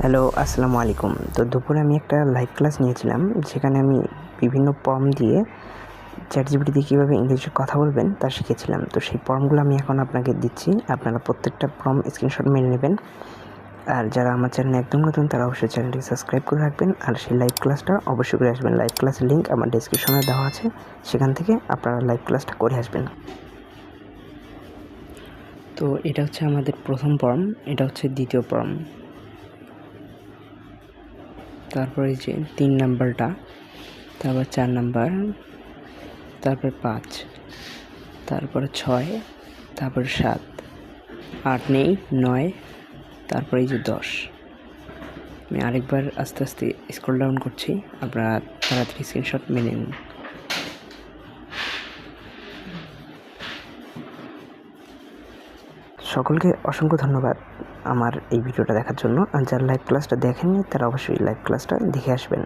Hello, আসসালামু আলাইকুম। তো দুপুরে আমি একটা লাইভ ক্লাস নিয়েছিলাম, যেখানে আমি বিভিন্ন প্রম্পট দিয়ে চ্যাটজিপিটি দিয়ে কীভাবে ইংলিশে কথা বলবেন তা শিখেছিলাম। তো সেই প্রম্পটগুলো আমি এখন আপনাকে দিচ্ছি। আপনারা প্রত্যেকটা প্রম্পট স্ক্রিনশট মেরে নেবেন। আর যারা আমার চ্যানেলে একদম নতুন তারা অবশ্যই চ্যানেলটিকে সাবস্ক্রাইব করে রাখবেন। আর সেই লাইভ ক্লাসটা অবশ্যই করে আসবেন। লাইভ ক্লাসের লিঙ্ক আমার ডেসক্রিপশনে দেওয়া আছে, সেখান থেকে আপনারা লাইভ ক্লাসটা করে আসবেন। তো এটা হচ্ছে আমাদের প্রথম প্রম্পট, এটা হচ্ছে দ্বিতীয় প্রম্পট, তারপরে এই যে 3 নাম্বারটা, তারপর 4 নাম্বার, তারপর 5, তারপরে 6, তারপরে 7, 8 নেই, 9, তারপরে এই যে 10। আমি আরেকবার আস্তে আস্তে স্ক্রল ডাউন করছি, আপনারা তাড়াতাড়ি স্ক্রিনশট মেনে নিন। সকলকে অসংখ্য ধন্যবাদ আমার এই ভিডিওটা দেখার জন্য। আর যারা লাইভ ক্লাসটা দেখেননি তারা অবশ্যই লাইভ ক্লাসটা দেখে আসবেন।